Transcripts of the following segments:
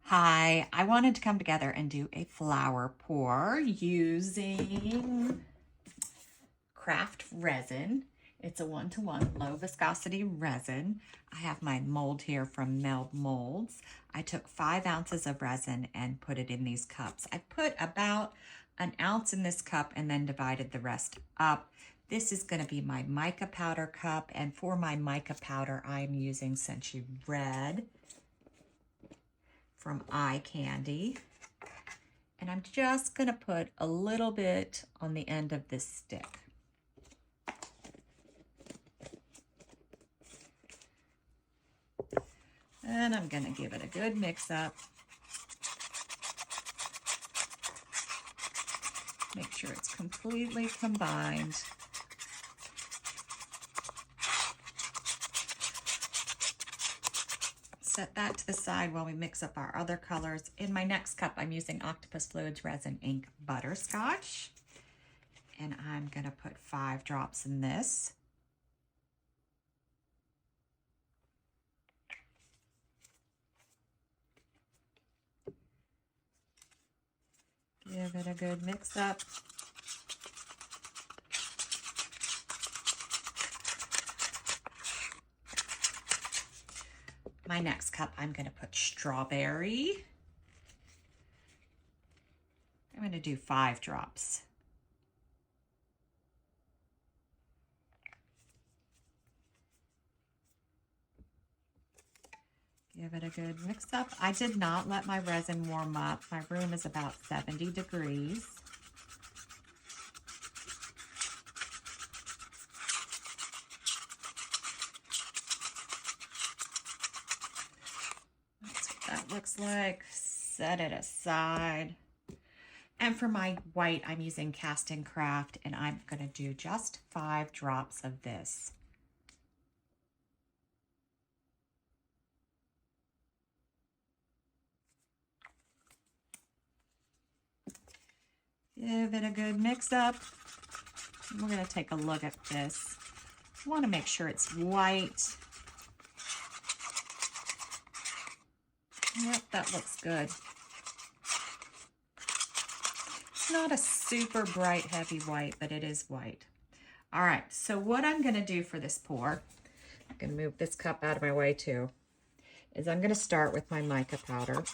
Hi, I wanted to come together and do a flower pour using craft resin. It's a 1-to-1 low viscosity resin. I have my mold here from Melb Molds. I took 5 ounces of resin and put it in these cups. I put about an ounce in this cup and then divided the rest up. This is going to be my mica powder cup, and for my mica powder I'm using Scentsy Red from Eye Candy. And I'm just going to put a little bit on the end of this stick. And I'm going to give it a good mix up. Make sure it's completely combined. Set that to the side while we mix up our other colors. In my next cup, I'm using Octopus Fluids Resin Ink Butterscotch. And I'm going to put 5 drops in this. Give it a good mix up. My next cup, I'm going to put strawberry. I'm going to do 5 drops. Give it a good mix up. I did not let my resin warm up. My room is about 70 degrees. That's what that looks like. Set it aside. And for my white, I'm using Cast and Craft, and I'm going to do just 5 drops of this. Give it a good mix up. And we're going to take a look at this. I want to make sure it's white. Yep, that looks good. It's not a super bright, heavy white, but it is white. All right, so what I'm going to do for this pour, I'm going to move this cup out of my way too, is I'm going to start with my mica powder.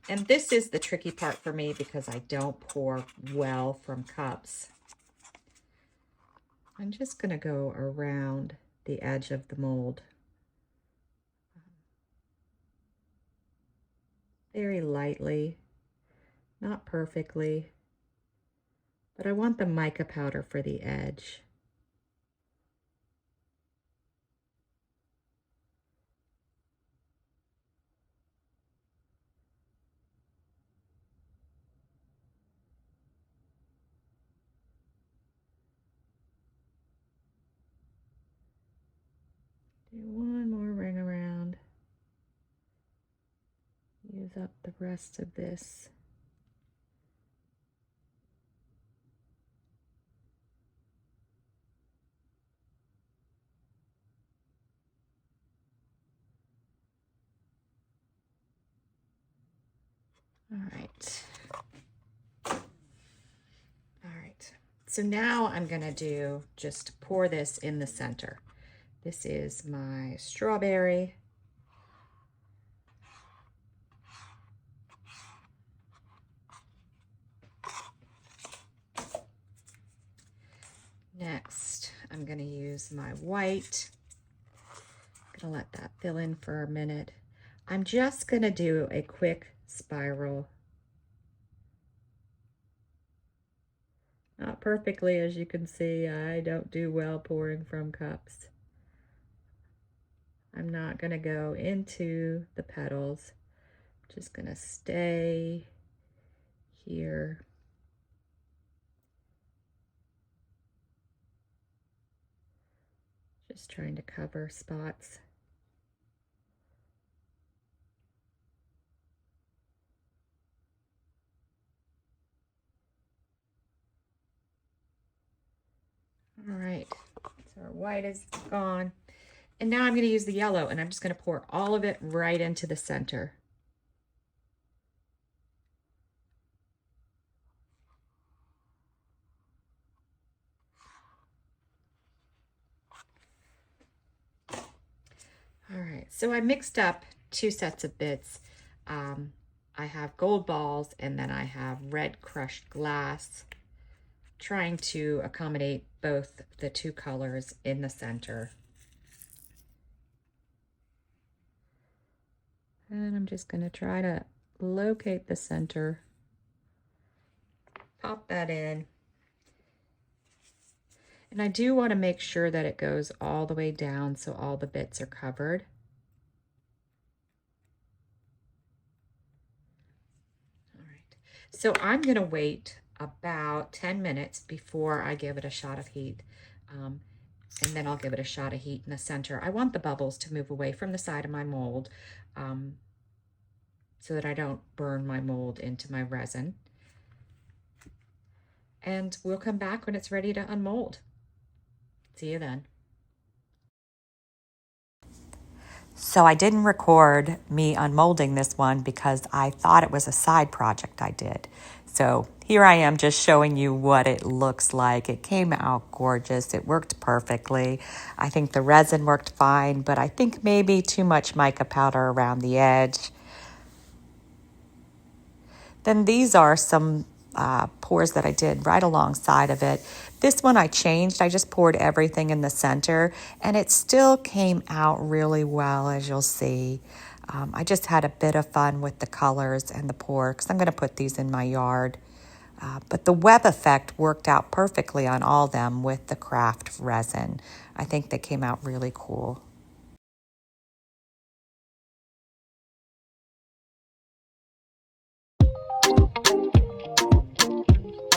And this is the tricky part for me because I don't pour well from cups. I'm just going to go around the edge of the mold. Very lightly, not perfectly, but I want the mica powder for the edge. Do one more ring around. Use up the rest of this. All right. All right. So now I'm going to just pour this in the center. This is my strawberry. Next, I'm going to use my white. I'm going to let that fill in for a minute. I'm just going to do a quick spiral. Not perfectly, as you can see. I don't do well pouring from cups. I'm not going to go into the petals. I'm just going to stay here. Just trying to cover spots. All right, so our white is gone. And now I'm going to use the yellow, and I'm just going to pour all of it right into the center. right, so I mixed up 2 sets of bits. I have gold balls and then I have red crushed glass, trying to accommodate both the 2 colors in the center. And I'm just going to try to locate the center. Pop that in. And I do want to make sure that it goes all the way down so all the bits are covered. All right. So I'm going to wait about 10 minutes before I give it a shot of heat. And then I'll give it a shot of heat in the center. I want the bubbles to move away from the side of my mold so that I don't burn my mold into my resin. And we'll come back when it's ready to unmold. See you then. So I didn't record me unmolding this one because I thought it was a side project I did. So here I am just showing you what it looks like. It came out gorgeous. It worked perfectly. I think the resin worked fine, but I think maybe too much mica powder around the edge. Then these are some pours that I did right alongside of it. This one I changed. I just poured everything in the center and it still came out really well, as you'll see. I just had a bit of fun with the colors and the pour because I'm going to put these in my yard. But the web effect worked out perfectly on all of them with the craft resin. I think they came out really cool.